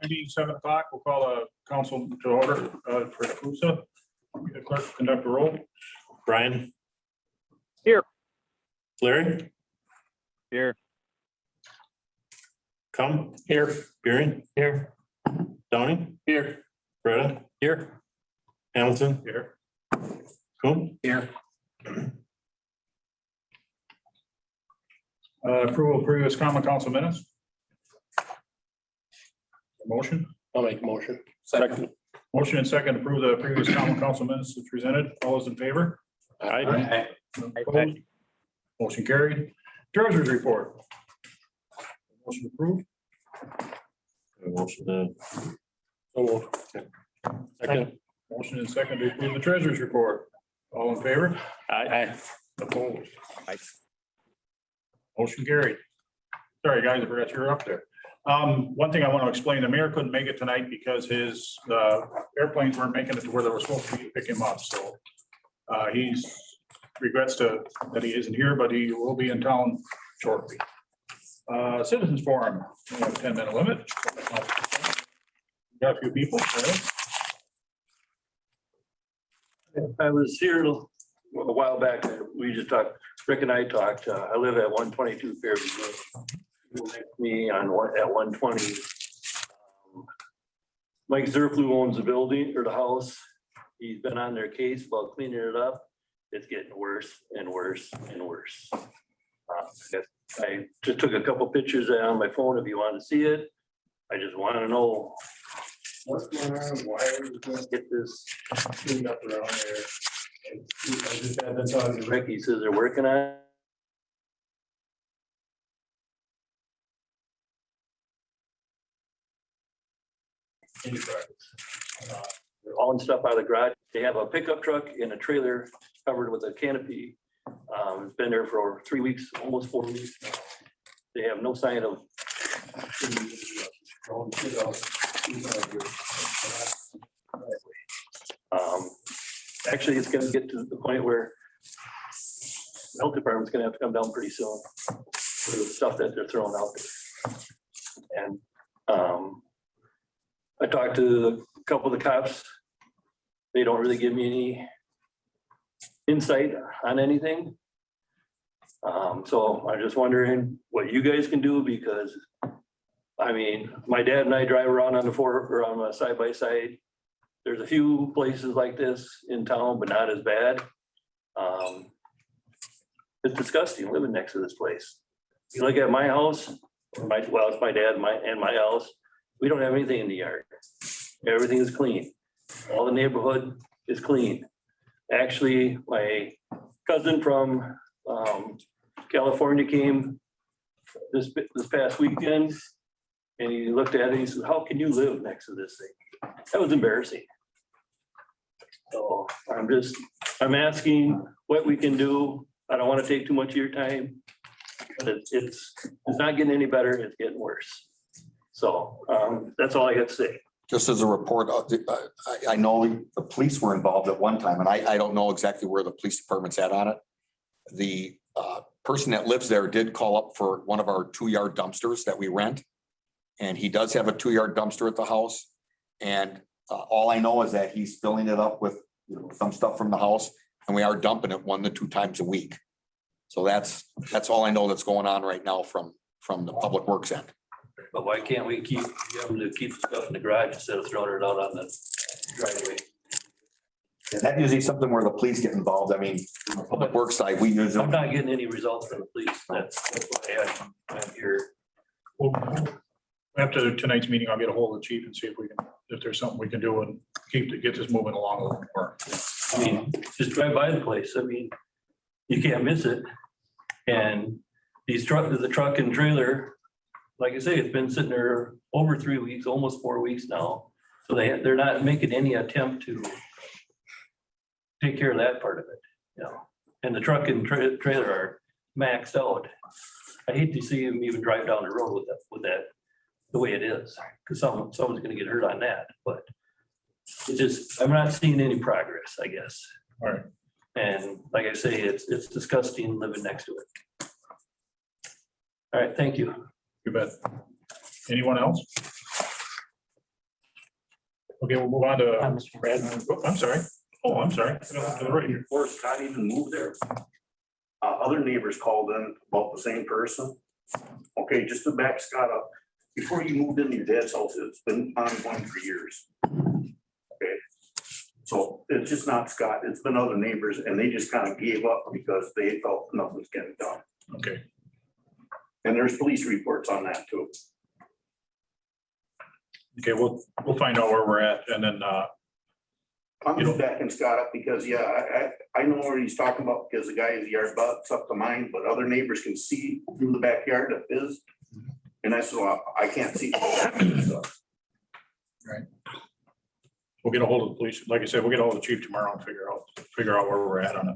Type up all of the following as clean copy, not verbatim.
Being 7 o'clock, we'll call a council to order for Nekoosa. Clerk, conduct a roll. Brian? Here. Larry? Here. Come? Here. Beering? Here. Donnie? Here. Greta? Here. Hamilton? Here. Coon? Here. Approval of previous common council minutes. Motion. I'll make a motion. Second. Motion and second to approve the previous common council minutes as presented. All those in favor? Aye. Opposed? Motion carried. Treasurer's report. Motion approved. Motion to. Second. Motion and second to approve the treasurer's report. All in favor? Aye. Opposed? Motion carried. Sorry, guys, I forgot you were up there. One thing I want to explain, the mayor couldn't make it tonight because his airplanes weren't making it to where they were supposed to be to pick him up, so he's regrets that he isn't here, but he will be in town shortly. Citizens forum, we have a 10-minute limit. Got a few people. I was here a while back. We just talked, Rick and I talked. I live at 122 Fairview. Me on at 120. Mike Zerflu owns the building or the house. He's been on their case about cleaning it up. It's getting worse and worse and worse. I just took a couple pictures on my phone if you want to see it. I just want to know what's going on, why are we going to get this cleaned up around there? And I just had been talking to Rick. He says they're working on it. They're hauling stuff out of the garage. They have a pickup truck and a trailer covered with a canopy. It's been there for 3 weeks, almost 4 weeks now. They have no sign of. Actually, it's going to get to the point where the health department's going to have to come down pretty soon for the stuff that they're throwing out there. And I talked to a couple of the cops. They don't really give me any insight on anything. So I'm just wondering what you guys can do, because I mean, my dad and I drive around on a side by side. There's a few places like this in town, but not as bad. It's disgusting living next to this place. You look at my house, well, it's my dad and my house. We don't have anything in the yard. Everything is clean. All the neighborhood is clean. Actually, my cousin from California came this past weekend, and he looked at it and he said, "How can you live next to this thing?" That was embarrassing. So I'm asking what we can do. I don't want to take too much of your time, but it's not getting any better. It's getting worse. So that's all I got to say. Just as a report, I know the police were involved at one time, and I don't know exactly where the police department's at on it. The person that lives there did call up for one of our 2-yard dumpsters that we rent. And he does have a 2-yard dumpster at the house. And all I know is that he's filling it up with some stuff from the house, and we are dumping it 1 to 2 times a week. So that's all I know that's going on right now from the public works end. But why can't we get them to keep the stuff in the garage instead of throwing it out on the driveway? And that usually something where the police get involved. I mean, from the public works side, we use I'm them. not getting any results from the police. That's why I'm here. Well, after tonight's meeting, I'll get a hold of the chief and see if there's something we can do and get this moving along a little more. I mean, just drive by the place. I mean, you can't miss it. And the truck and trailer, like I say, it's been sitting there over 3 weeks, almost 4 weeks now. So they're not making any attempt to take care of that part of it, And the truck and trailer are maxed out. I hate to see them even drive down the road with that the way it is, because someone's going to get hurt on that. But it's just, I'm not seeing any progress, I guess. All right. And like I say, it's disgusting living next to it. All right, thank you. You bet. Anyone else? Okay, we'll move on to Mr. Brad. Oh, I'm sorry. Oh, I'm sorry. To the right here. Before Scott even moved there, other neighbors called in about the same person. Okay, just to back Scott up, before you moved into your dad's house, it's been ongoing for years. Okay, so it's just not Scott, it's been other neighbors, and they just kind of gave up because they felt nothing's getting done. Okay, And there's police reports on that too. okay, we'll find out where we're at and then, I'm You just know- backing Scott up because, yeah, I know what he's talking about because the guy's yard butts up to mine, but other neighbors can see through the backyard of his. And I said, well, I can't see. So, we'll get a hold of the police. Like I said, we'll get a hold of the chief tomorrow and figure out where we're at on it.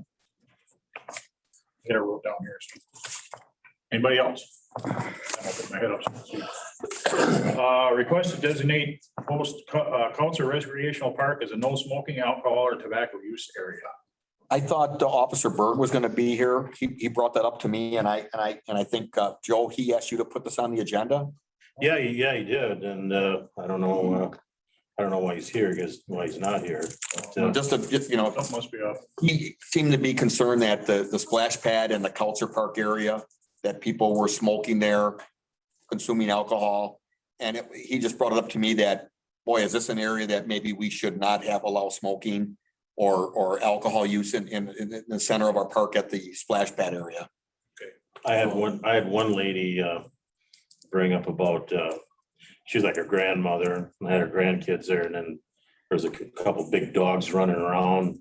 Get it wrote down here. Anybody else? I'll put my head up. Request to designate post Council Recreational Park as a no smoking, alcohol or tobacco use area. I thought Officer Berg was gonna be here. He brought that up to me and I think, Joe, he asked you to put this on the agenda. Yeah, he did. And I don't know why he's here, because why he's not here. But, Just to, you know, Something must be up. he seemed to be concerned that the splash pad in the Culture Park area, that people were smoking there, consuming alcohol. And he just brought it up to me that, boy, is this an area that maybe we should not have allow smoking or alcohol use in the center of our park at the splash pad area. I had one lady bring up about, she's like her grandmother and had her grandkids there, and then there's a couple big dogs running around.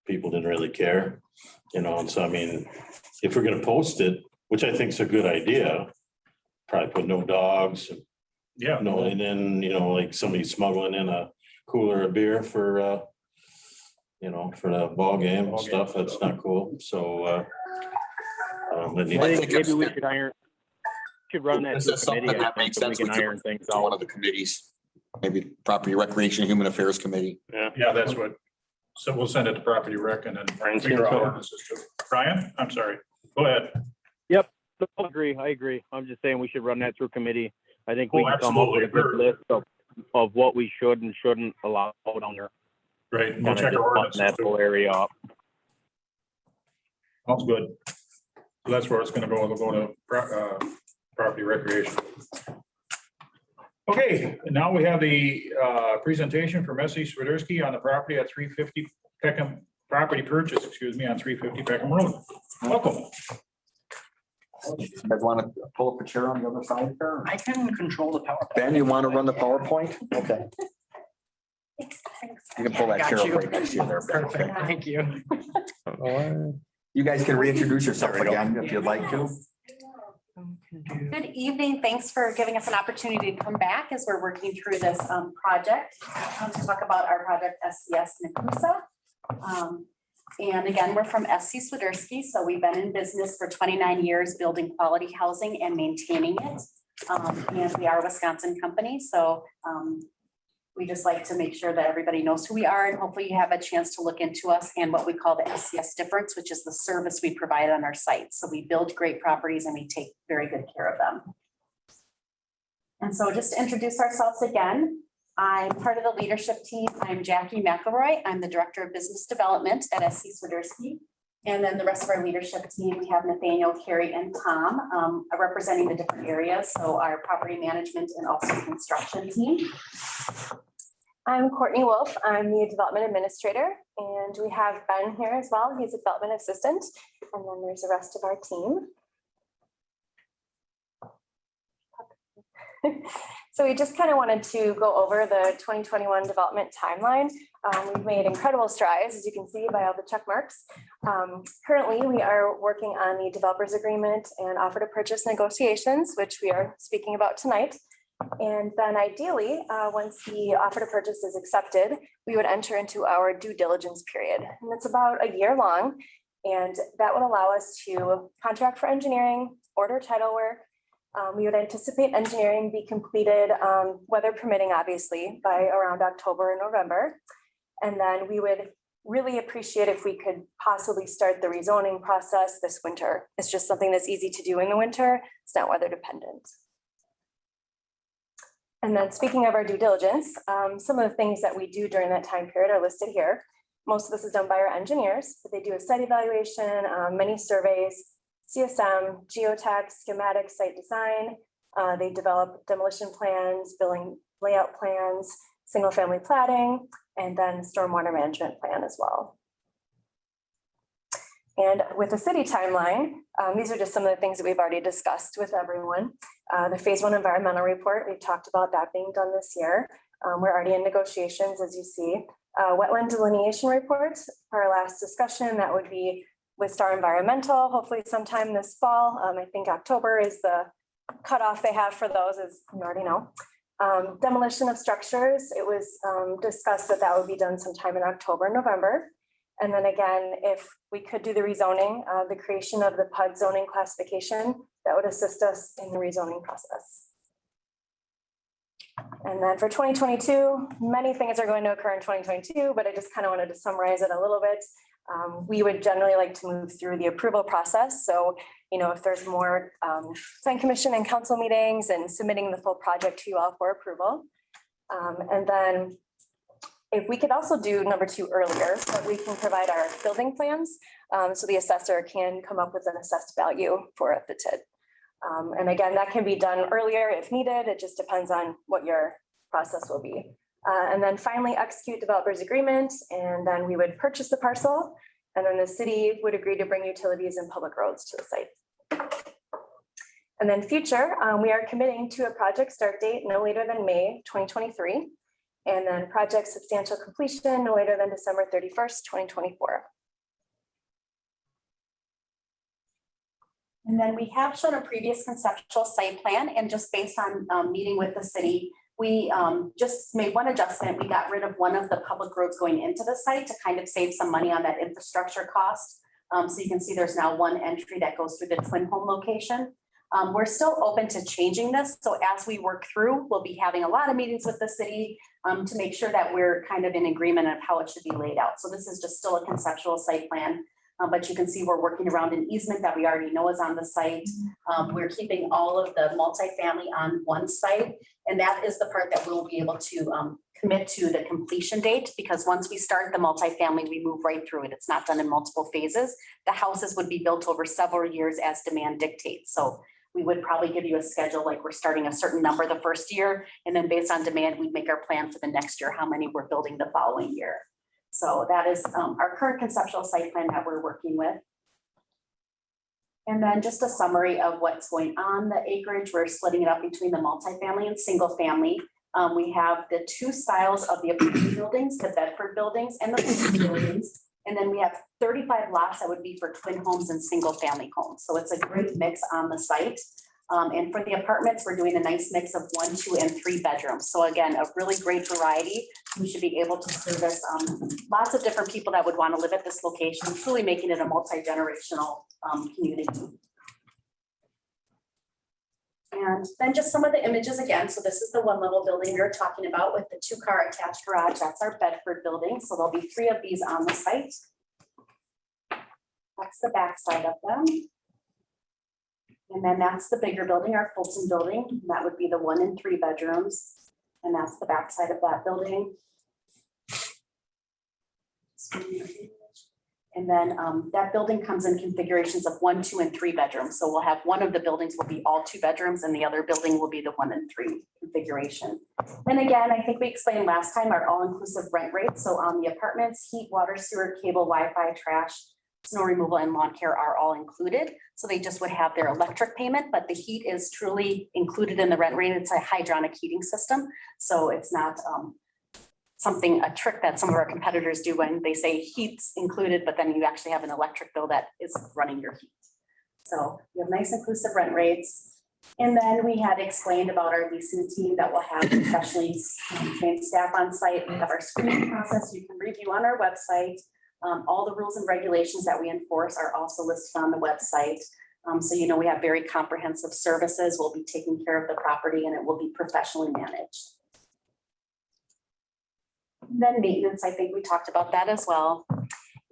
People didn't really care, and so, I mean, if we're gonna post it, which I think is a good idea, probably put no dogs, Yeah, and then, like somebody smuggling in a cooler of beer for the ball game and stuff, that's not cool, so. It needs- I I think think maybe it's- we should run that This through is something committee. I that makes think, so we sense. can iron things To one out. of the committees, maybe Property Recreation, Human Affairs Committee. yeah, that's what, so we'll send it to property rec and then figure out ordinances too. Brian, I'm sorry. Go ahead. I agree. I'm just saying we should run that through committee. I think we Oh, can come up with a good absolutely. list of what we should and shouldn't allow down there. Right, we'll Kind check of our just button ordinances that too. whole area up. Sounds good. So that's where it's gonna go. It'll go to property recreation. Okay, and now we have the presentation from S.E. Swiderski on the property at 350 Peckham, property purchase, on 350 Peckham Road. Welcome. You guys want to pull up a chair on the other side there? I can control the power. Ben, you want to run the PowerPoint? Okay. You can pull that chair up right next to you there, Ben. Okay. Perfect, thank you. You guys can reintroduce yourself again if you'd like to. Good evening. Thanks for giving us an opportunity to come back as we're working through this project to talk about our project SCS Nekoosa. And again, we're from S.C. Swiderski, so we've been in business for 29 years building quality housing and maintaining it. And we are a Wisconsin company, so we just like to make sure that everybody knows who we are, and hopefully you have a chance to look into us and what we call the SCS difference, which is the service we provide on our site. So we build great properties and we take very good care of them. And so just to introduce ourselves again, I'm part of the leadership team. I'm Jackie McElroy. I'm the Director of Business Development at S.C. Swiderski. And then the rest of our leadership team, we have Nathaniel, Carrie, and Tom representing the different areas. So our property management and also construction team. I'm Courtney Wolf. I'm the development administrator, and we have Ben here as well. He's a development assistant. And then there's the rest of our team. So we just kind of wanted to go over the 2021 development timeline. We've made incredible strides, as you can see by all the check marks. Currently, we are working on the developers agreement and offer to purchase negotiations, which we are speaking about tonight. And then ideally, once the offer to purchase is accepted, we would enter into our due diligence period. And it's about a year long. And that would allow us to contract for engineering, order title work. We would anticipate engineering be completed, weather permitting, obviously, by around October and November. And then we would really appreciate if we could possibly start the rezoning process this winter. It's just something that's easy to do in the winter. It's not weather dependent. And then speaking of our due diligence, some of the things that we do during that time period are listed here. Most of this is done by our engineers, but they do a site evaluation, many surveys, CSM, geotech, schematic site design. They develop demolition plans, building layout plans, single family platting, and then stormwater management plan as well. And with the city timeline, these are just some of the things that we've already discussed with everyone. The phase 1 environmental report, we've talked about that being done this year. We're already in negotiations, as you see. Wetland delineation report, our last discussion, that would be with Star Environmental, hopefully sometime this fall. I think October is the cutoff they have for those, as you already know. Demolition of structures, it was discussed that that would be done sometime in October, November. And then again, if we could do the rezoning, the creation of the PUD zoning classification, that would assist us in the rezoning process. And then for 2022, many things are going to occur in 2022, but I just kind of wanted to summarize it a little bit. We would generally like to move through the approval process. So, you know, if there's more plan commission and council meetings and submitting the full project to you all for approval. And then if we could also do number 2 earlier, that we can provide our building plans. So the assessor can come up with an assessed value for the TID. And again, that can be done earlier if needed. It just depends on what your process will be. And then finally execute developer's agreement, and then we would purchase the parcel, and then the city would agree to bring utilities and public roads to the site. And then future, we are committing to a project start date no later than May 2023, and then project substantial completion no later than December 31st, 2024. And then we have shown a previous conceptual site plan, and just based on meeting with the city, we just made one adjustment. We got rid of one of the public roads going into the site to kind of save some money on that infrastructure cost. So you can see there's now one entry that goes through the twin home location. We're still open to changing this. So as we work through, we'll be having a lot of meetings with the city to make sure that we're kind of in agreement of how it should be laid out. So this is just still a conceptual site plan. But you can see we're working around an easement that we already know is on the site. We're keeping all of the multifamily on one site. And that is the part that we'll be able to commit to the completion date, because once we start the multifamily, we move right through it. It's not done in multiple phases. The houses would be built over several years as demand dictates. So we would probably give you a schedule, like we're starting a certain number the first year, and then based on demand, we'd make our plan for the next year, how many we're building the following year. So that is our current conceptual site plan that we're working with. And then just a summary of what's going on the acreage. We're splitting it up between the multifamily and single family. We have the 2 styles of the apartment buildings, the Bedford buildings and the Rusch buildings. And then we have 35 lots that would be for twin homes and single family homes. So it's a great mix on the site. And for the apartments, we're doing a nice mix of 1, 2, and 3 bedrooms. So again, a really great variety. We should be able to service lots of different people that would want to live at this location, truly making it a multi-generational community. And then just some of the images again. So this is the 1 level building we were talking about with the 2-car attached garage. That's our Bedford building. So there'll be 3 of these on the site. That's the back side of them. And then that's the bigger building, our Fulton building. That would be the 1 and 3 bedrooms. And that's the back side of that building. And then that building comes in configurations of 1, 2, and 3 bedrooms. So we'll have one of the buildings will be all 2 bedrooms and the other building will be the 1 and 3 configuration. And again, I think we explained last time our all-inclusive rent rates. So on the apartments, heat, water, sewer, cable, Wi-Fi, trash, snow removal, and lawn care are all included. So they just would have their electric payment, but the heat is truly included in the rent rate. It's a hydronic heating system. So it's not a trick that some of our competitors do when they say heat's included, but then you actually have an electric bill that is running your heat. So you have nice inclusive rent rates. And then we had explained about our leasing team that will have professionally trained staff on site. We have our screening process you can review on our website. All the rules and regulations that we enforce are also listed on the website. So, you know, we have very comprehensive services. We'll be taking care of the property and it will be professionally managed. Then maintenance, I think we talked about that as well.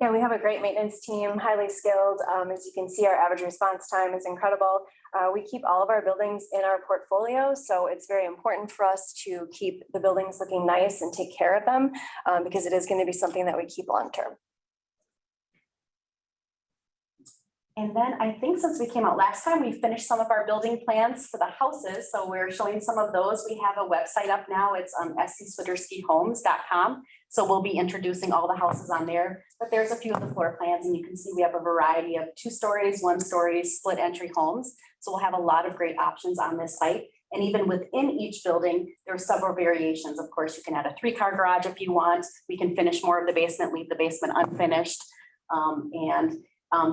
Yeah, we have a great maintenance team, highly skilled. As you can see, our average response time is incredible. We keep all of our buildings in our portfolio, so it's very important for us to keep the buildings looking nice and take care of them because it is going to be something that we keep long-term. And then I think since we came out last time, we finished some of our building plans for the houses. So we're showing some of those. We have a website up now. It's scswiderskihomes.com. So we'll be introducing all the houses on there. But there's a few of the floor plans, and you can see we have a variety of 2 stories, 1 story, split entry homes. So we'll have a lot of great options on this site. And even within each building, there are several variations. Of course, you can add a 3-car garage if you want. We can finish more of the basement, leave the basement unfinished.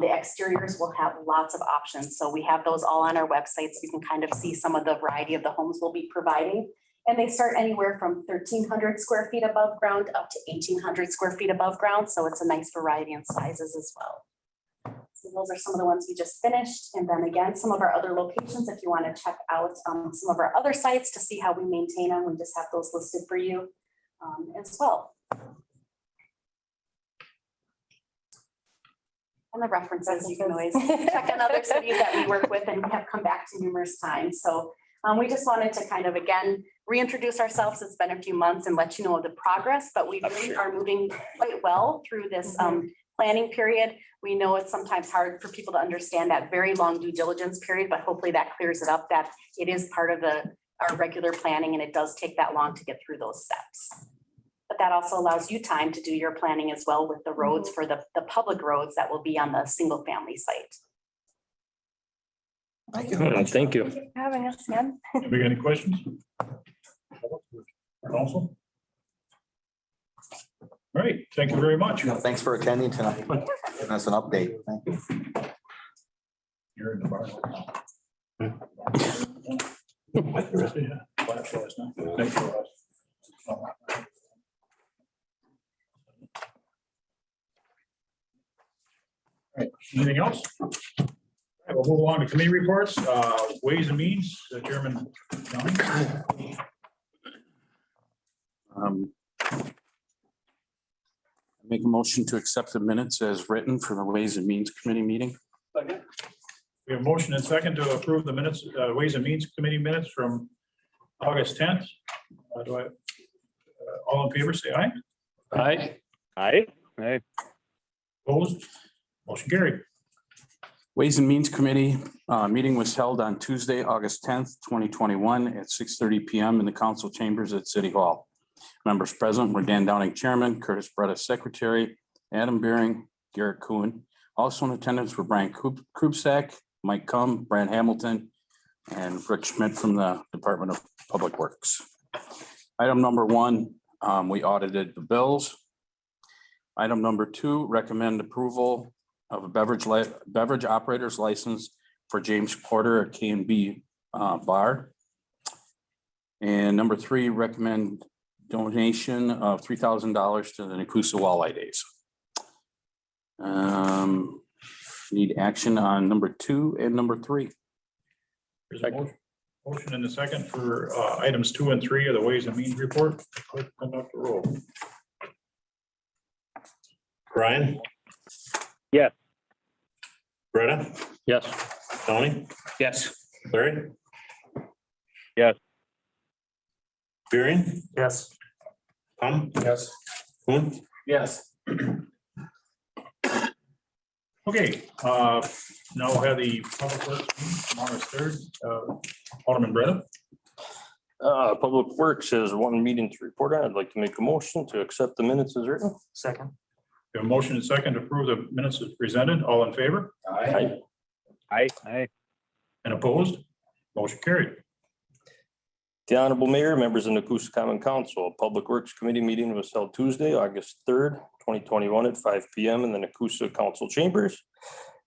The exteriors will have lots of options. So we have those all on our website. So you can kind of see some of the variety of the homes we'll be providing. And they start anywhere from 1,300 square feet above ground up to 1,800 square feet above ground. So it's a nice variety in sizes as well. So those are some of the ones we just finished. And then again, some of our other locations, if you want to check out some of our other sites to see how we maintain them, we just have those listed for you as well. And the references, you can always check on other cities that we work with and have come back to numerous times. So we just wanted to kind of, again, reintroduce ourselves. It's been a few months and let you know of the progress, but we really are moving quite well through this planning period. We know it's sometimes hard for people to understand that very long due diligence period, but hopefully that clears it up, that it is part of our regular planning and it does take that long to get through those steps. But that also allows you time to do your planning as well with the roads for the public roads that will be on the single family site. Thank you. Thank you. Thank you for having us again. Have we got any questions? Council? All right, thank you very much. Thanks for attending tonight. Giving us an update. Thank you. You're in the bar. Thank you. All right, anything else? All right, we'll move along to committee reports, Ways and Means, Chairman Johnny. Make a motion to accept the minutes as written for the Ways and Means Committee meeting. We have a motion and second to approve the minutes, Ways and Means Committee minutes from August 10th. All in favor, say aye. Aye. Aye. Aye. Opposed? Motion carried. Ways and Means Committee meeting was held on Tuesday, August 10th, 2021 at 6:30 PM in the council chambers at City Hall. Members present were Dan Downing, Chairman, Curtis Breda, Secretary, Adam Beering, Garrett Kuhn. Also in attendance were Brian Krubsack, Mike Cum, Brad Hamilton, and Rick Schmidt from the Department of Public Works. Item number 1, we audited the bills. Item number 2, recommend approval of a beverage operator's license for James Porter at K&B Bar. And number 3, recommend donation of $3,000 to the Nekoosa Walleye Days. Need action on number 2 and number 3. There's a motion and a second for items 2 and 3 of the Ways and Means report. Clerk, conduct the roll. Brian, Yes. Greta, Yes. Tony, Yes. Larry. Yes. Beering, Yes. Yes. Kuhn, Yes. Okay, now we'll have the public works meeting from August 3rd. Alderman Breda. Public Works has one meeting to report on. I'd like to make a motion to accept the minutes as written. Second. We have a motion and second to approve the minutes as presented. All in favor? Aye. Aye. Aye. And opposed? Motion carried. The Honorable Mayor, members of Nekoosa Common Council, a Public Works Committee meeting was held Tuesday, August 3rd, 2021 at 5 PM in the Nekoosa Council Chambers.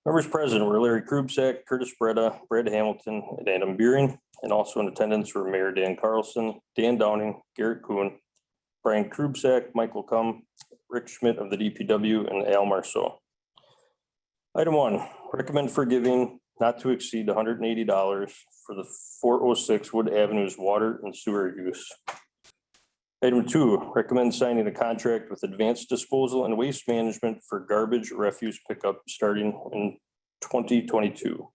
Members present were Larry Krubsack, Curtis Breda, Brad Hamilton, and Adam Beering, and also in attendance were Mayor Dan Carlson, Dan Downing, Garrett Kuhn, Brian Krubsack, Michael Cum, Rick Schmidt of the DPW, and Al Marceau. Item 1, recommend forgiving not to exceed $180 for the 406 Wood Avenue's water and sewer use. Item 2, recommend signing a contract with Advanced Disposal and Waste Management for garbage refuse pickup starting in 2022.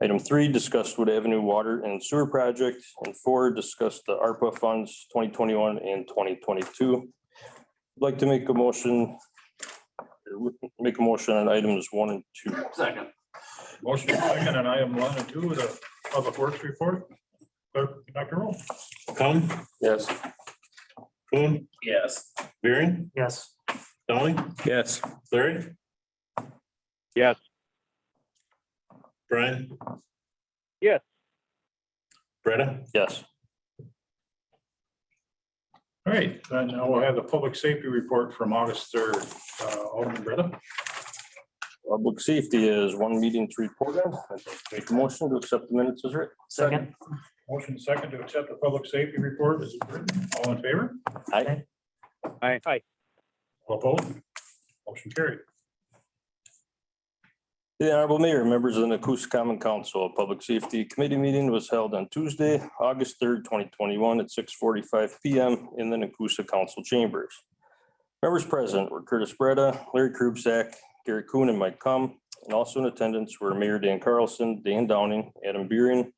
Item 3, discuss Wood Avenue Water and Sewer Project. And 4, discuss the ARPA funds 2021 and 2022. I'd like to make a motion on items 1 and 2. Second. Motion second on item 1 and 2, the Public Works report. Clerk, Dr. Roll. Come, Yes. Coon, Yes. Beering, Yes. Downing, Yes. Larry, Yes. Brian, Yes. Britta, Yes. All right, then now we'll have the public safety report from August 3rd. Alderman Bretta. Public safety is one meeting to report on. I'd like to make a motion to accept the minutes as written. Second. Motion second to accept the public safety report as written. All in favor? Aye. Aye. All opposed? Motion carried. The Honorable Mayor, members of the Nekoosa Common Council, a Public Safety Committee meeting was held on Tuesday, August 3rd, 2021 at 6:45 PM in the Nekoosa Council Chambers. Members present were Curtis Breda, Larry Krubsack, Gary Kuhn, and Mike Cum. And also in attendance were Mayor Dan Carlson, Dan Downing, Adam Beering,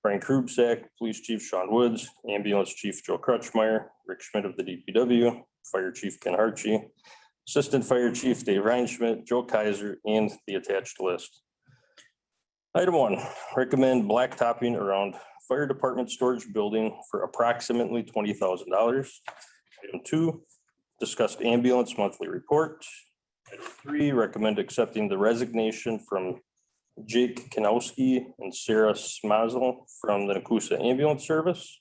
Brian Krubsack, Police Chief Sean Woods, Ambulance Chief Joe Crutchmeyer, Rick Schmidt of the DPW, Fire Chief Ken Hartshey, Assistant Fire Chief Dave Reinschmidt, Joe Kaiser, and the attached list. Item 1, recommend blacktopping around Fire Department Storage Building for approximately $20,000. Item 2, discussed ambulance monthly report. Item 3, recommend accepting the resignation from Jake Kanowski and Sarah Smazel from the Nekoosa Ambulance Service.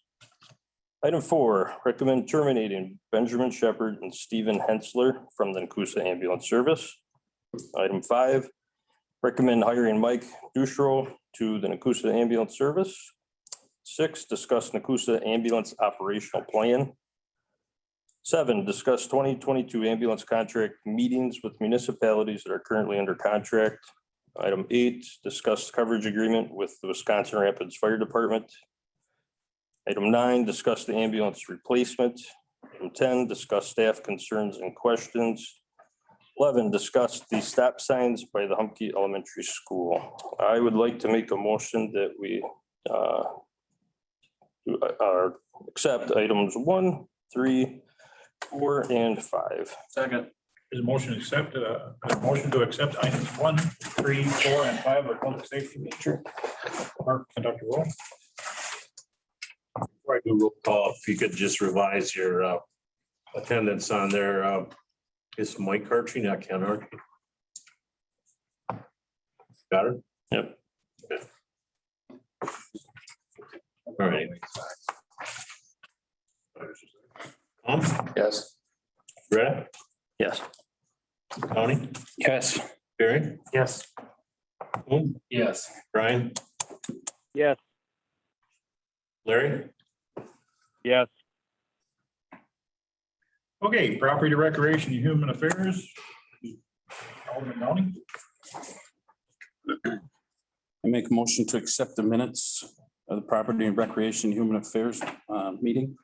Item 4, recommend terminating Benjamin Shepherd and Stephen Hensler from the Nekoosa Ambulance Service. Item 5, recommend hiring Mike Dushro to the Nekoosa Ambulance Service. 6, discuss Nekoosa Ambulance Operational Plan. 7, discuss 2022 ambulance contract meetings with municipalities that are currently under contract. Item 8, discuss coverage agreement with the Wisconsin Rapids Fire Department. Item 9, discuss the ambulance replacement. Item 10, discuss staff concerns and questions. 11, discuss the stop signs by the Humke Elementary School. I would like to make a motion that we accept items 1, 3, 4, and 5. Second. Is a motion accepted, a motion to accept items 1, 3, 4, and 5 of public safety nature. Clerk, conduct a roll. before I do roll call, if you could just revise your attendance on there. Is Mike Archie, not Ken Archie? Got it? Yep. Okay. All right. Yes. Brett, Yes. Tony, Yes. Barry, Yes. yes, Brian, Yes. Larry, Yes. Okay, property recreation and human affairs. Alderman Downing. I make a motion to accept the minutes of the Property and Recreation and Human Affairs meeting.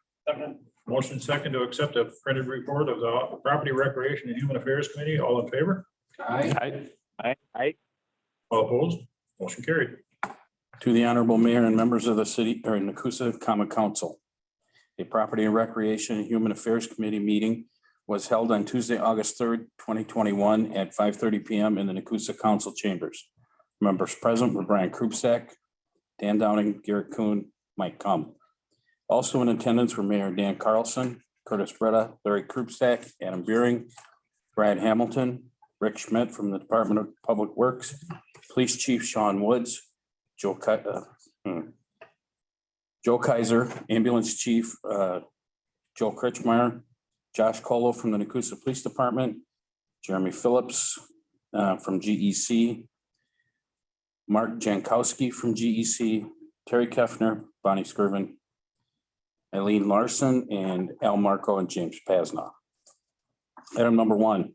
Motion second to accept a printed report of the Property Recreation and Human Affairs Committee. All in favor? Aye. Aye. All opposed? Motion carried. To the Honorable Mayor and members of the city or Nekoosa Common Council. A Property and Recreation and Human Affairs Committee meeting was held on Tuesday, August 3rd, 2021 at 5:30 PM in the Nekoosa Council Chambers. Members present were Brian Krubsack, Dan Downing, Garrett Kuhn, Mike Cum. Also in attendance were Mayor Dan Carlson, Curtis Breda, Larry Krubsack, Adam Beering, Brad Hamilton, Rick Schmidt from the Department of Public Works, Police Chief Sean Woods, Joe Kaiser, Ambulance Chief Joe Crutchmeyer, Josh Colo from the Nekoosa Police Department, Jeremy Phillips from GEC, Mark Jankowski from GEC, Terry Kefner, Bonnie Skirvin, Eileen Larson, and Al Marco and James Pasna. Item number 1,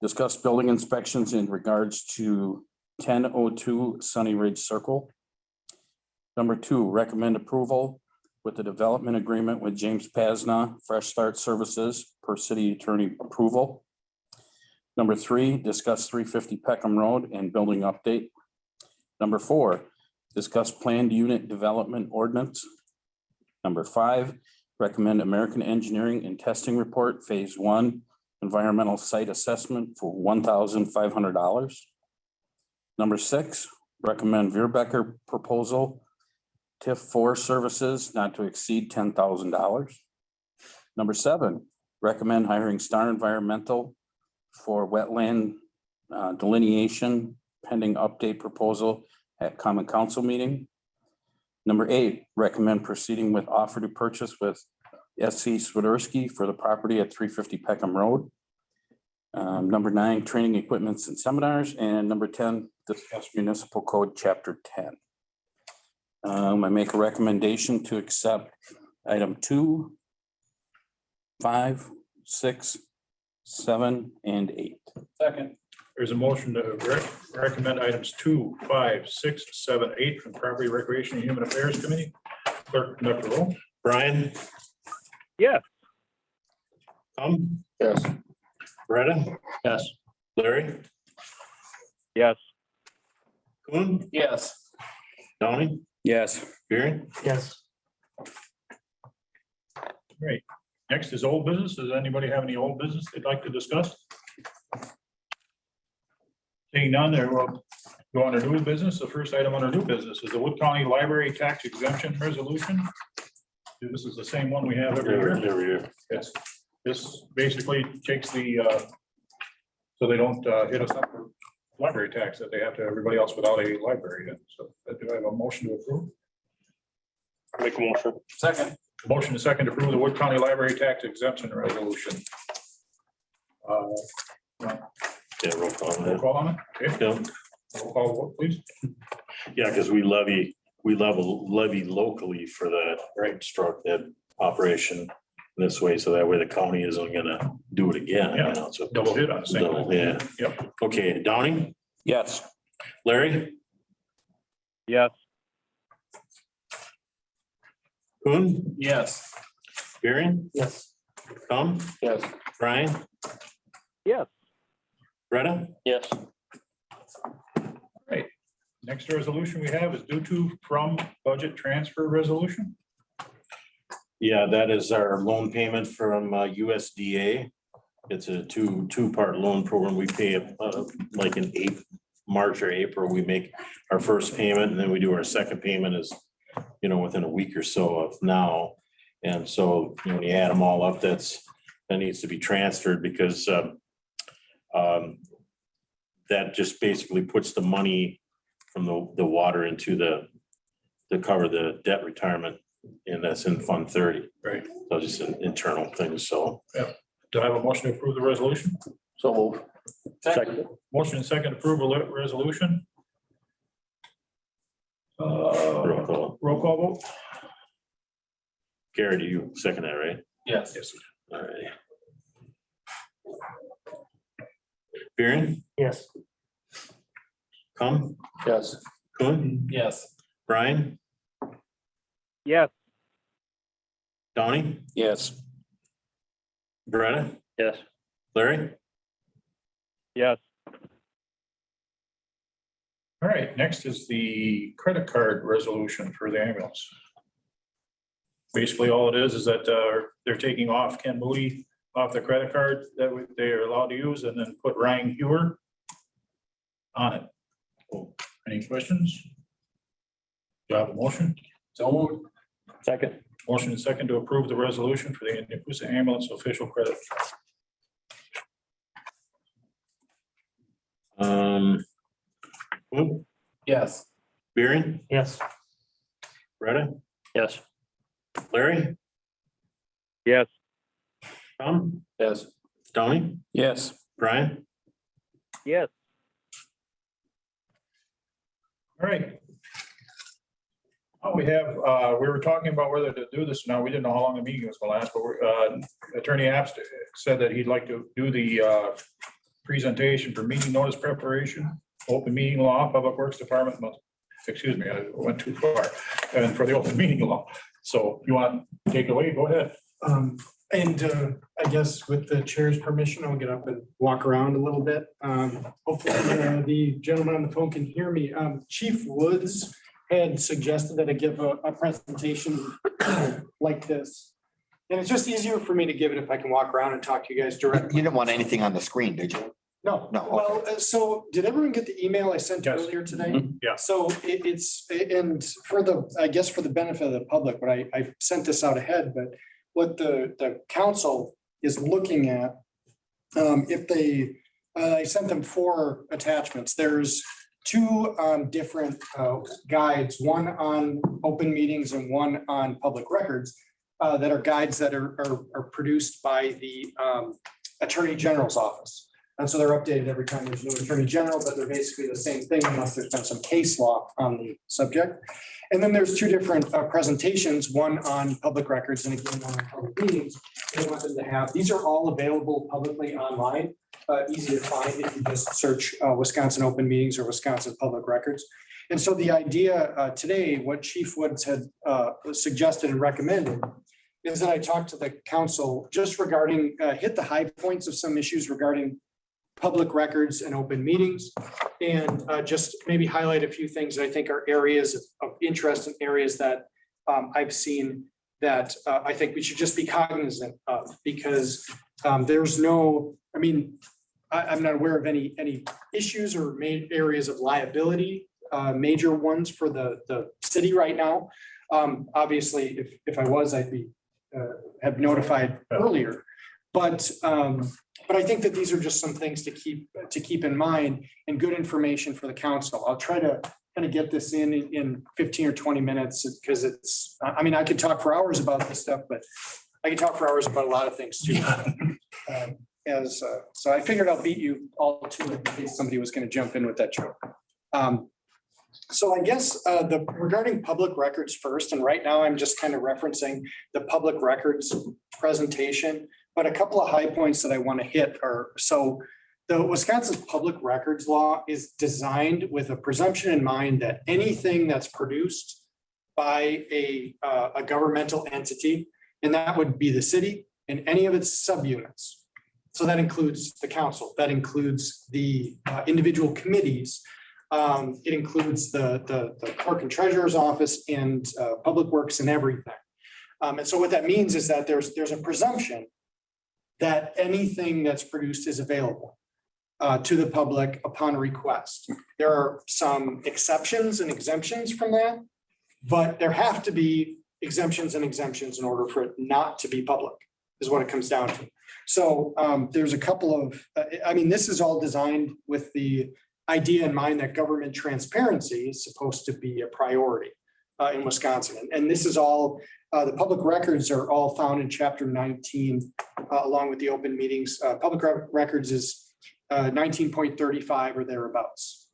discuss building inspections in regards to 1002 Sunny Ridge Circle. Number 2, recommend approval with the development agreement with James Pasna, Fresh Start Services per city attorney approval. Number 3, discuss 350 Peckham Road and building update. Number 4, discuss planned unit development ordinance. Number 5, recommend American Engineering and Testing Report, Phase 1, environmental site assessment for $1,500. Number 6, recommend Veerbecker proposal, TIF 4 services not to exceed $10,000. Number 7, recommend hiring Star Environmental for wetland delineation pending update proposal at Common Council meeting. Number 8, recommend proceeding with offer to purchase with SC Swiderski for the property at 350 Peckham Road. Number 9, training equipments and seminars. And number 10, discuss municipal code chapter 10. I make a recommendation to accept item 2, 5, 6, 7, and 8. Second. There's a motion to recommend items 2, 5, 6, 7, 8 from Property, Recreation, and Human Affairs Committee. Clerk, conduct the roll. Brian? Yes. Tom? Yes. Bretta? Yes. Larry? Yes. Coon? Yes. Donnie? Yes. Beering? Yes. Great. Next is old business. Does anybody have any old business they'd like to discuss? Seeing none, there will go on to new business. The first item on our new business is the Wood County Library Tax Exemption Resolution. This is the same one we have every year. Every year. Yes, this basically takes the, so they don't hit us up for library tax that they have to everybody else without a library. So do I have a motion to approve? Make a motion. Second. Motion to second to approve the Wood County Library Tax Exemption Resolution. Yeah, roll call. Roll call on it? Okay, Yeah, roll call, vote, please. yeah, because we levy locally for that, right, struck that operation this way, so that way the county isn't gonna do it again. Yeah. You know, so Double hit on the same. double, yeah. Yep. Okay, Donnie? Yes. Larry? Yes. Coon? Yes. Beering? Yes. Tom? Yes. Brian? Yes. Bretta? Yes. Right. Next resolution we have is due to from budget transfer resolution. Yeah, that is our loan payment from USDA. It's a two-part loan program. We pay like in March or April, we make our first payment, and then we do our second payment is, within a week or so of now. And so, when you add them all up, that needs to be transferred because that just basically puts the money from the water into to cover the debt retirement, and that's in Fund 30. Right. So just an internal thing, so. Do I have a motion to approve the resolution? So move. Second. Motion and second approval of resolution. Roll call vote? Gary, do you second that, right? Yes. Yes. All right. Beering? Yes. Come? Yes. Coon? Yes. Brian? Yes. Donnie? Yes. Bretta? Yes. Larry? Yes. All right, next is the credit card resolution for the ambulance. Basically, all it is that they're taking off Ken Moody off the credit card that they are allowed to use and then put Ryan Hewer on it. Any questions? Do I have a motion? So moved. Second. Motion and second to approve the resolution for the Nekoosa ambulance official credit. Coon? Yes. Beering? Yes. Bretta? Yes. Larry? Yes. Tom? Yes. Donnie? Yes. Brian? Yes. All right. We have, we were talking about whether to do this now. We didn't know how long the meeting was going to last, but Attorney Apps said that he'd like to do the presentation for meeting notice preparation, open meeting law, Public Works Department. Excuse me, I went too far. And for the open meeting law. So if you want to take it away, go ahead. And I guess with the chair's permission, I'll get up and walk around a little bit. Hopefully the gentleman on the phone can hear me. Chief Woods had suggested that I give a presentation like this. And it's just easier for me to give it if I can walk around and talk to you guys directly. You didn't want anything on the screen, did you? No, No, well, so did everyone get the email I sent Yes. earlier today? Yeah. So and for I guess for the benefit of the public, but I sent this out ahead, but what the council is looking at, I sent them 4 attachments. There's 2 different guides, one on open meetings and one on public records, that are guides that are produced by the Attorney General's office. And so they're updated every time there's a new Attorney General, but they're basically the same thing unless there's been some case law on the subject. And then there's 2 different presentations, one on public records and again, one on public meetings. They want them to have, these are all available publicly online, easy to find if you just search Wisconsin Open Meetings or Wisconsin Public Records. And so the idea today, what Chief Woods had suggested and recommended is that I talked to the council just regarding, hit the high points of some issues regarding public records and open meetings, and just maybe highlight a few things that I think are areas of interest and areas that I've seen that I think we should just be cognizant of, because there's no, I mean, I'm not aware of any issues or main areas of liability, major ones for the city right now. Obviously, if I was, I'd be have notified earlier, but I think that these are just some things to keep in mind and good information for the council. I'll try to kind of get this in 15 or 20 minutes because it's, I mean, I could talk for hours about this stuff, but I can talk for hours about a lot of things too. So I figured I'll beat you all to it in case somebody was going to jump in with that joke. So I guess regarding public records first, and right now I'm just kind of referencing the public records presentation, but a couple of high points that I want to hit are, so the Wisconsin Public Records Law is designed with a presumption in mind that anything that's produced by a governmental entity, and that would be the city and any of its subunits. So that includes the council, that includes the individual committees. It includes the clerk and treasurer's office and public works and everything. And so what that means is that there's a presumption that anything that's produced is available to the public upon request. There are some exceptions and exemptions from that, but there have to be exemptions and exemptions in order for it not to be public, is what it comes down to. So there's a couple of, I mean, this is all designed with the idea in mind that government transparency is supposed to be a priority in Wisconsin. And this is all, the public records are all found in Chapter 19, along with the open meetings. Public records is 19.35 or thereabouts.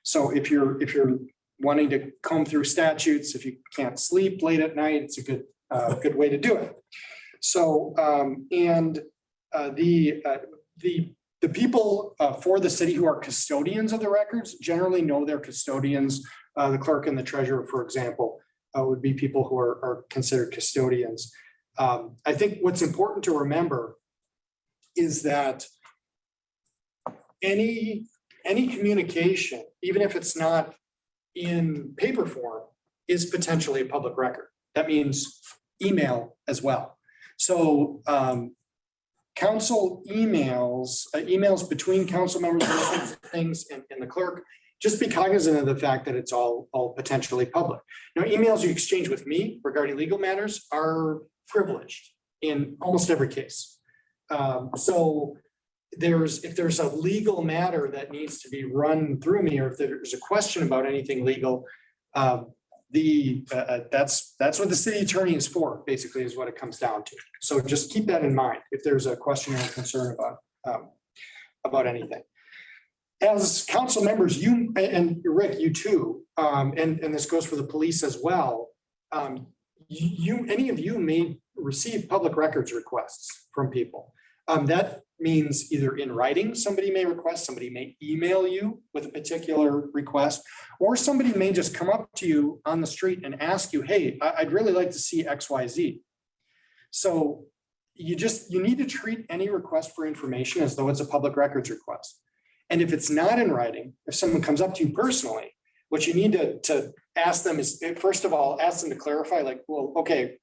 So if you're wanting to comb through statutes, if you can't sleep late at night, it's a good way to do it. So the people for the city who are custodians of the records generally know their custodians. The clerk and the treasurer, for example, would be people who are considered custodians. I think what's important to remember is that any communication, even if it's not in paper form, is potentially a public record. That means email as well. So council emails between council members, things and the clerk, just be cognizant of the fact that it's all potentially public. Now, emails you exchange with me regarding legal matters are privileged in almost every case. So if there's a legal matter that needs to be run through me, or if there's a question about anything legal, that's what the city attorney is for, basically, is what it comes down to. So just keep that in mind if there's a question or concern about anything. As council members, you and Rick, you too, and this goes for the police as well. Any of you may receive public records requests from people. That means either in writing, somebody may request, somebody may email you with a particular request, or somebody may just come up to you on the street and ask you, hey, I'd really like to see XYZ. So you need to treat any request for information as though it's a public records request. And if it's not in writing, if someone comes up to you personally, what you need to ask them is, first of all, ask them to clarify, like, well, okay,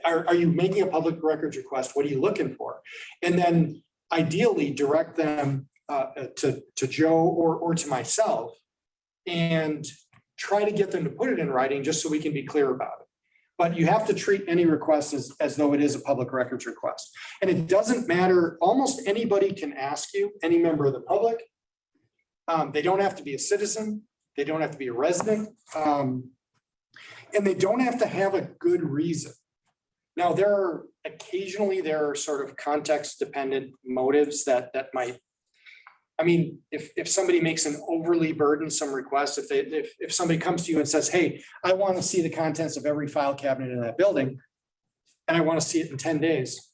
are you making a public records request? What are you looking for? And then ideally direct them to Joe or to myself and try to get them to put it in writing just so we can be clear about it. But you have to treat any request as though it is a public records request. And it doesn't matter, almost anybody can ask you, any member of the public. They don't have to be a citizen. They don't have to be a resident. And they don't have to have a good reason. Now, there are sort of context dependent motives that might, I mean, if somebody makes an overly burdensome request, if somebody comes to you and says, hey, I want to see the contents of every file cabinet in that building, and I want to see it in 10 days,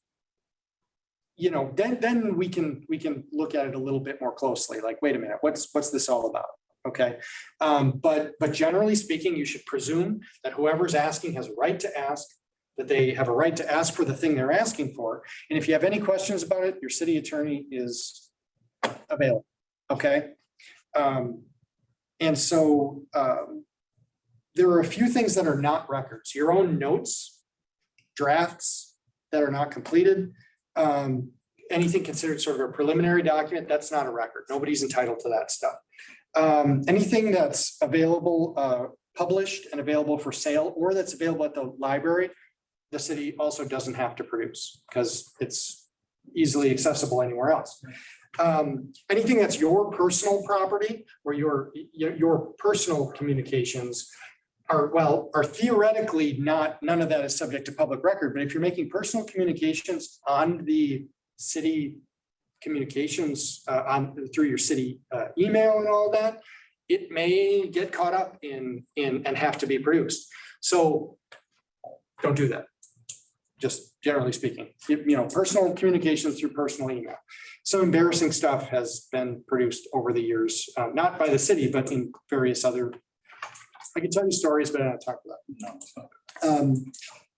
you know, then we can look at it a little bit more closely. Like, wait a minute, what's this all about? Okay. But generally speaking, you should presume that whoever's asking has a right to ask, that they have a right to ask for the thing they're asking for. And if you have any questions about it, your city attorney is available. Okay. And so there are a few things that are not records. Your own notes, drafts that are not completed, anything considered sort of a preliminary document, that's not a record. Nobody's entitled to that stuff. Anything that's available, published and available for sale, or that's available at the library, the city also doesn't have to produce because it's easily accessible anywhere else. Anything that's your personal property or your personal communications are theoretically none of that is subject to public record. But if you're making personal communications on the city communications through your city email and all that, it may get caught up in and have to be produced. So don't do that. Just generally speaking, personal communications through personal email. Some embarrassing stuff has been produced over the years, not by the city, but in various other. I can tell you stories, but I don't talk about it.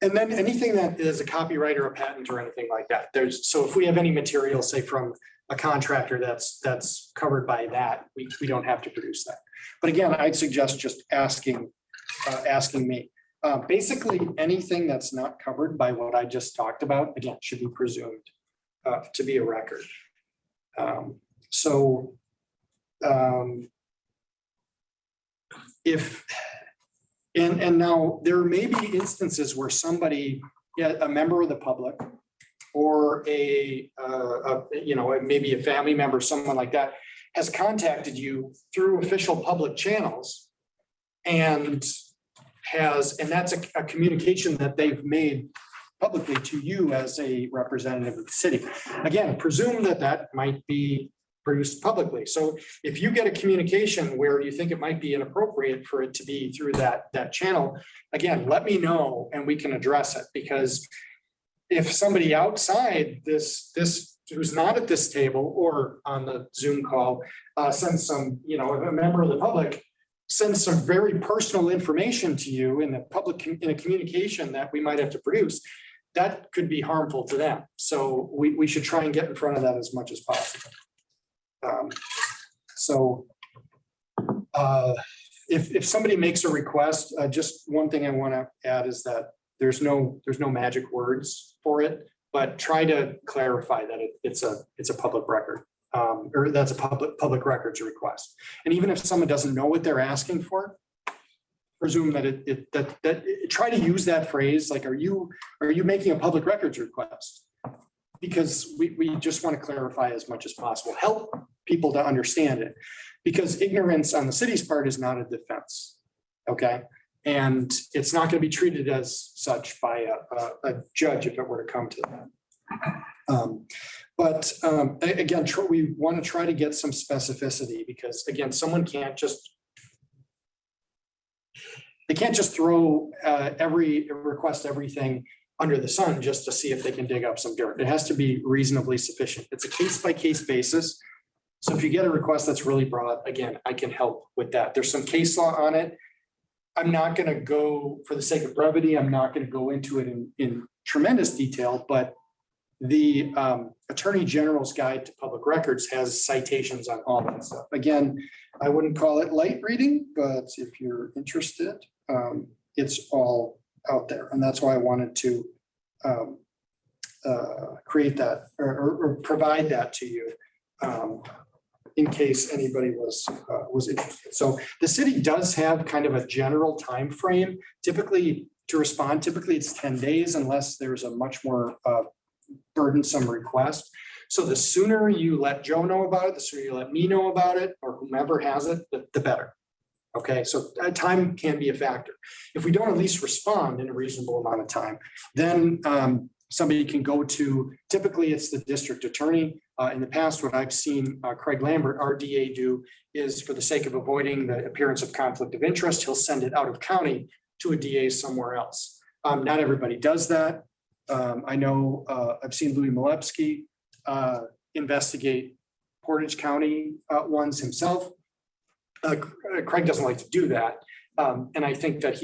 And then anything that is a copyright or a patent or anything like that. So if we have any material, say from a contractor that's covered by that, we don't have to produce that. But again, I'd suggest just asking me. Basically, anything that's not covered by what I just talked about, again, should be presumed to be a record. And now there may be instances where somebody, a member of the public, or maybe a family member, someone like that, has contacted you through official public channels, and that's a communication that they've made publicly to you as a representative of the city. Again, presume that might be produced publicly. So if you get a communication where you think it might be inappropriate for it to be through that channel, again, let me know and we can address it. Because if somebody outside this who's not at this table or on the Zoom call sends some, a member of the public sends some very personal information to you in a communication that we might have to produce, that could be harmful to them. So we should try and get in front of that as much as possible. If somebody makes a request, just one thing I want to add is that there's no magic words for it, but try to clarify that it's a public record. Or that's a public records request. And even if someone doesn't know what they're asking for, presume that try to use that phrase, like, are you making a public records request? Because we just want to clarify as much as possible, help people to understand it, because ignorance on the city's part is not a defense. Okay. And it's not going to be treated as such by a judge if it were to come to that. But again, we want to try to get some specificity, because again, someone can't just throw request everything under the sun just to see if they can dig up some dirt. It has to be reasonably sufficient. It's a case by case basis. So if you get a request that's really broad, again, I can help with that. There's some case law on it. I'm not going to go, for the sake of brevity, I'm not going to go into it in tremendous detail, but the Attorney General's Guide to Public Records has citations on all that stuff. Again, I wouldn't call it light reading, but if you're interested, it's all out there. And that's why I wanted to create that or provide that to you in case anybody was interested. So the city does have kind of a general time frame typically to respond. Typically it's 10 days unless there's a much more burdensome request. So the sooner you let Joe know about it, the sooner you let me know about it, or whomever has it, the better. Okay, so time can be a factor. If we don't at least respond in a reasonable amount of time, then somebody can go to, typically it's the district attorney. In the past, what I've seen Craig Lambert, our DA, do is, for the sake of avoiding the appearance of conflict of interest, he'll send it out of county to a DA somewhere else. Not everybody does that. I know I've seen Louis Malewski investigate Portage County ones himself. Craig doesn't like to do that. And I think that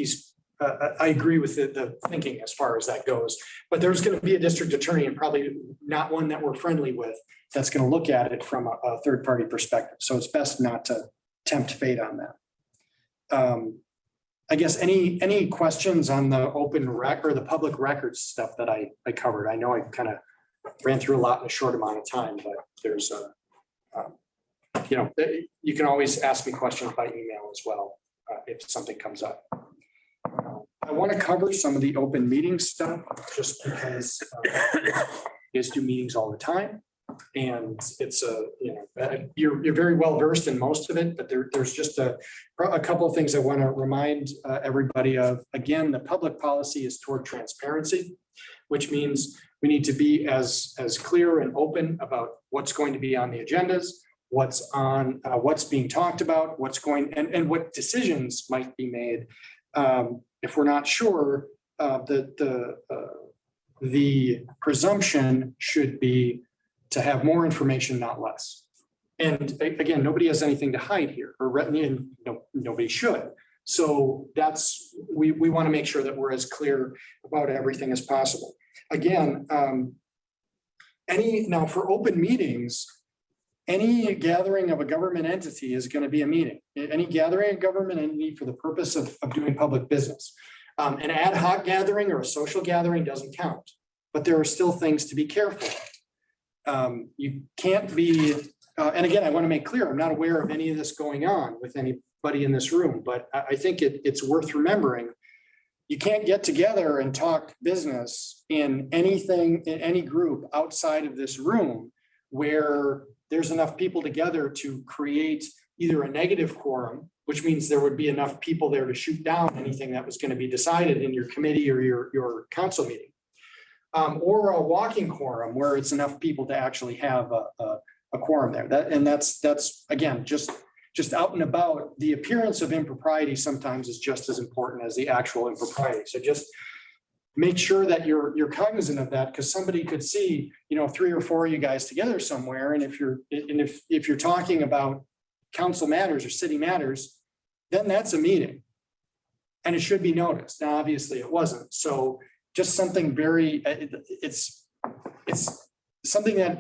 I agree with the thinking as far as that goes. But there's going to be a district attorney, and probably not one that we're friendly with, that's going to look at it from a third-party perspective. So it's best not to tempt fate on that. I guess any questions on the open rec or the public records stuff that I covered? I know I kind of ran through a lot in a short amount of time, but there's you can always ask me questions by email as well if something comes up. I want to cover some of the open meeting stuff just because you guys do meetings all the time. And it's you're very well versed in most of it, but there's just a couple of things I want to remind everybody of. Again, the public policy is toward transparency, which means we need to be as clear and open about what's going to be on the agendas, what's being talked about, what's going and what decisions might be made. If we're not sure, the presumption should be to have more information, not less. And again, nobody has anything to hide here, or nobody should. So we want to make sure that we're as clear about everything as possible. Again, now for open meetings, any gathering of a government entity is going to be a meeting. Any gathering of government entity for the purpose of doing public business. An ad hoc gathering or a social gathering doesn't count, but there are still things to be careful of. You can't be, and again, I want to make clear, I'm not aware of any of this going on with anybody in this room, but I think it's worth remembering. You can't get together and talk business in any group outside of this room where there's enough people together to create either a negative quorum, which means there would be enough people there to shoot down anything that was going to be decided in your committee or your council meeting. Or a walking quorum where it's enough people to actually have a quorum there. That's again, just out and about. The appearance of impropriety sometimes is just as important as the actual impropriety. So just make sure that you're cognizant of that, because somebody could see, 3 or 4 of you guys together somewhere. And if you're talking about council matters or city matters, then that's a meeting. And it should be noticed. Now, obviously it wasn't. So just something very, it's something that,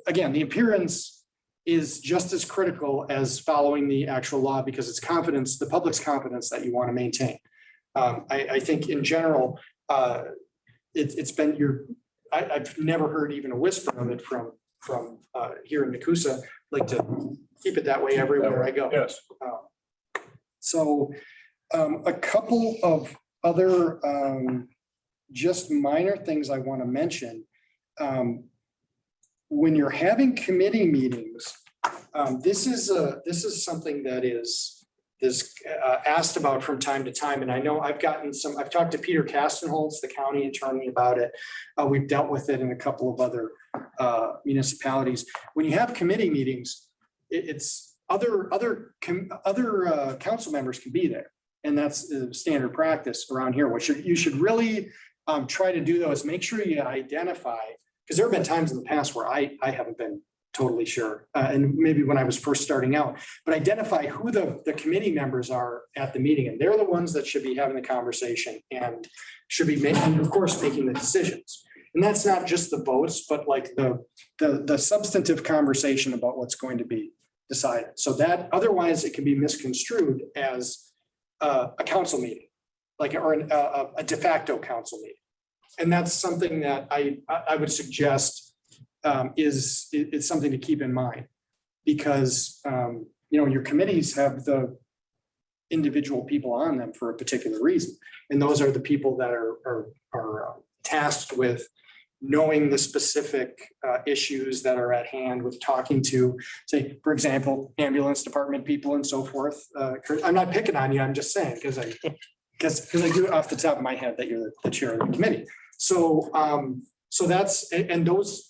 again, the appearance is just as critical as following the actual law, because it's confidence, the public's confidence that you want to maintain. I think in general, it's been I've never heard even a whisper of it from here in Nekoosa. Like to keep it that way everywhere I go. Yes. So a couple of other just minor things I want to mention. When you're having committee meetings, this is something that is asked about from time to time. And I know I've talked to Peter Castenholz, the county attorney, about it. We've dealt with it in a couple of other municipalities. When you have committee meetings, it's other council members can be there. And that's standard practice around here. What you should really try to do those, make sure you identify, because there have been times in the past where I haven't been totally sure, and maybe when I was first starting out, but identify who the committee members are at the meeting, and they're the ones that should be having the conversation and should be making, of course, making the decisions. And that's not just the votes, but like the substantive conversation about what's going to be decided. So that otherwise it can be misconstrued as a council meeting, like, or a de facto council meeting. And that's something that I would suggest is something to keep in mind, because your committees have the individual people on them for a particular reason. And those are the people that are tasked with knowing the specific issues that are at hand, with talking to, say, for example, ambulance department people and so forth. I'm not picking on you, I'm just saying, because I do it off the top of my head that you're the chair of the committee. So that's, and those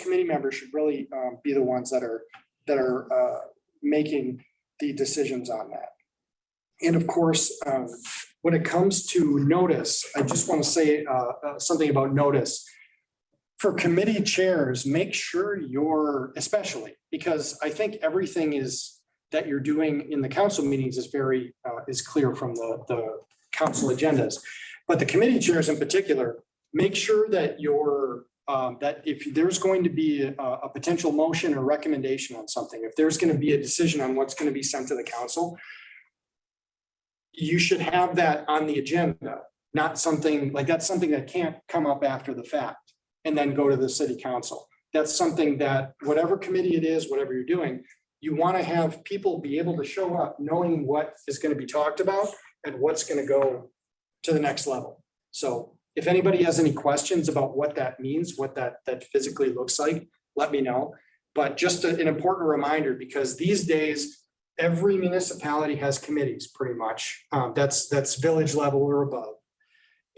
committee members should really be the ones that are making the decisions on that. And of course, when it comes to notice, I just want to say something about notice. For committee chairs, make sure especially because I think everything that you're doing in the council meetings is clear from the council agendas. But the committee chairs in particular, make sure that that if there's going to be a potential motion or recommendation on something, if there's going to be a decision on what's going to be sent to the council, you should have that on the agenda, not something like that's something that can't come up after the fact and then go to the city council. That's something that whatever committee it is, whatever you're doing, you want to have people be able to show up knowing what is going to be talked about and what's going to go to the next level. So if anybody has any questions about what that means, what that physically looks like, let me know. But just an important reminder, because these days, every municipality has committees pretty much. That's village level or above.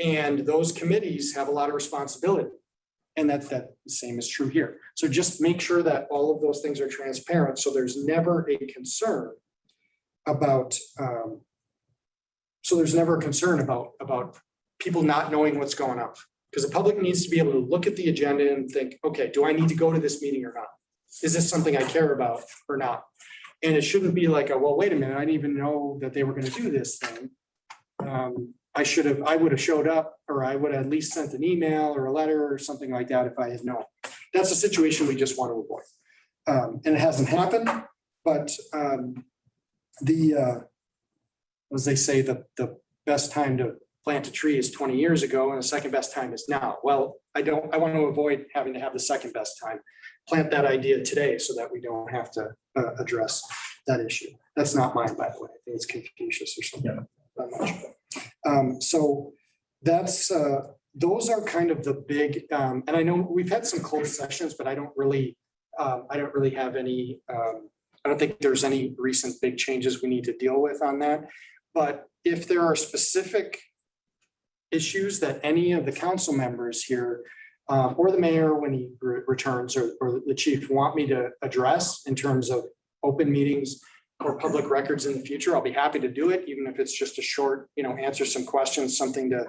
And those committees have a lot of responsibility. And that the same is true here. So just make sure that all of those things are transparent. So there's never a concern about about people not knowing what's going on. Because the public needs to be able to look at the agenda and think, okay, do I need to go to this meeting or not? Is this something I care about or not? And it shouldn't be like, well, wait a minute, I didn't even know that they were going to do this thing. I would have showed up, or I would have at least sent an email or a letter or something like that if I had known. That's a situation we just want to avoid. And it hasn't happened, but as they say, the best time to plant a tree is 20 years ago, and the second best time is now. Well, I want to avoid having to have the second best time. Plant that idea today so that we don't have to address that issue. That's not mine, by the way. I think it's Confucius or something. Not much. So that's those are kind of the big. And I know we've had some closed sessions, but I don't really have any. I don't think there's any recent big changes we need to deal with on that. But if there are specific issues that any of the council members here or the mayor when he returns or the chief want me to address in terms of open meetings or public records in the future, I'll be happy to do it, even if it's just a short, answer some questions, something to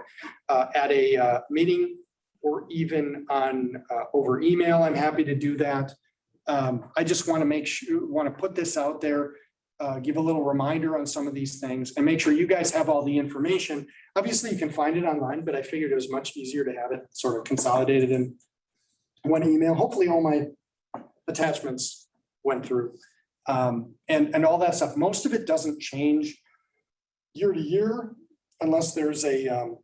at a meeting or even on over email. I'm happy to do that. I just want to put this out there, give a little reminder on some of these things and make sure you guys have all the information. Obviously you can find it online, but I figured it was much easier to have it sort of consolidated in one email. Hopefully all my attachments went through and all that stuff. Most of it doesn't change year to year unless there's a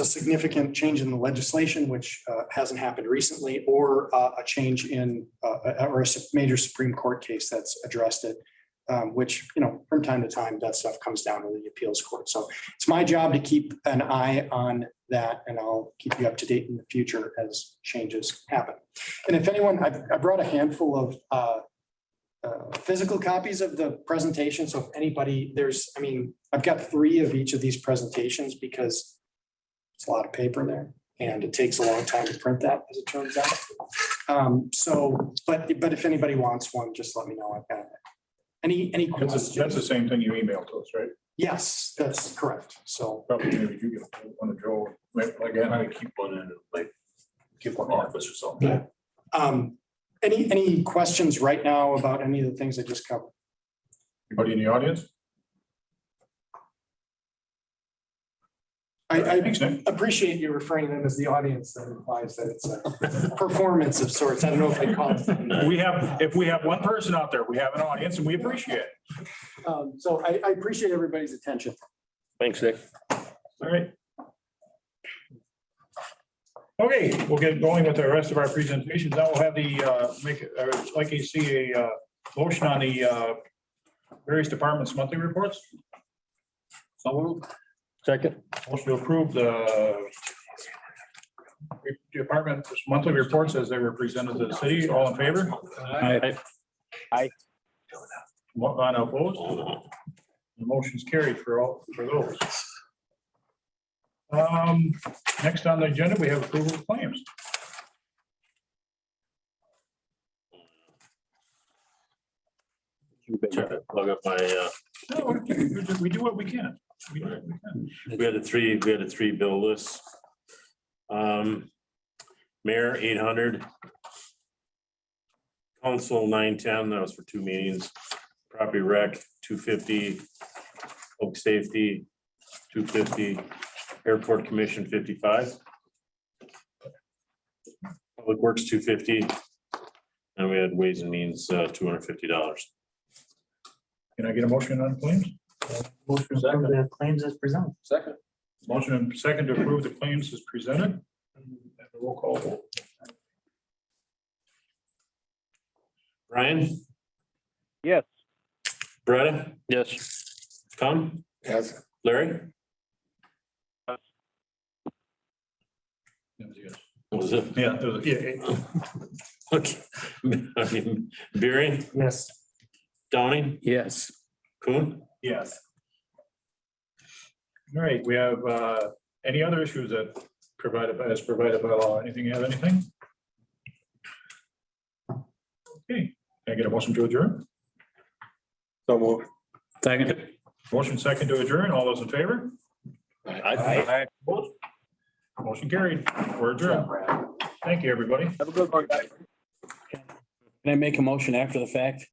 significant change in the legislation, which hasn't happened recently, or a change in or a major Supreme Court case that's addressed it, which, from time to time, that stuff comes down to the appeals court. So it's my job to keep an eye on that, and I'll keep you up to date in the future as changes happen. And if anyone, I brought a handful of physical copies of the presentation. So if anybody, I've got 3 of each of these presentations because it's a lot of paper there and it takes a long time to print that, as it turns out. But if anybody wants one, just let me know. I've got it. Any questions? That's the same thing you emailed to us, right? Yes, that's correct. So Probably maybe you get one of Joe, again, I keep one in, like, keep one office or something. any questions right now about any of the things I just covered? anybody in the audience? I Thanks, Nick. appreciate you referring to them as the audience. That implies that it's a performance of sorts. I don't know if they call it. If we have one person out there, we have an audience and we appreciate it. So I appreciate everybody's attention. Thanks, Nick. All right. Okay, we'll get going with the rest of our presentations. Now we'll have I'd like to see a motion on the various departments' monthly reports. Second. Motion to approve the department's monthly reports as they were presented to the city. All in favor? Aye. One opposed? The motion's carried for those. Next on the agenda, we have approval of claims. Try to plug up my, No, we do what we can. We do what we can. we had the three bill lists. Mayor, 800. Council, 910, that was for 2 meetings. Property rec, 250. Public safety, 250. Airport commission, 55. Public works, 250. And we had ways and means, $250. Can I get a motion on claims? Motion to approve the claims as presented. Second. Motion and second to approve the claims as presented. And a roll call vote. Brian, Yes. Bretta, Yes. Tom, Yes. Larry, That was a yes. what was it? Yeah, it was- yeah. Okay. Beering, Yes. Downing, Yes. Kuhn, Yes. All right, we have any other issues that provided by law? Anything, you have anything? Okay, can I get a motion to adjourn? So moved. Second. Motion second to adjourn. All those in favor? Opposed? Motion carried. We're adjourned. Thank you, everybody. Have a good one, guys. Can I make a motion after the fact?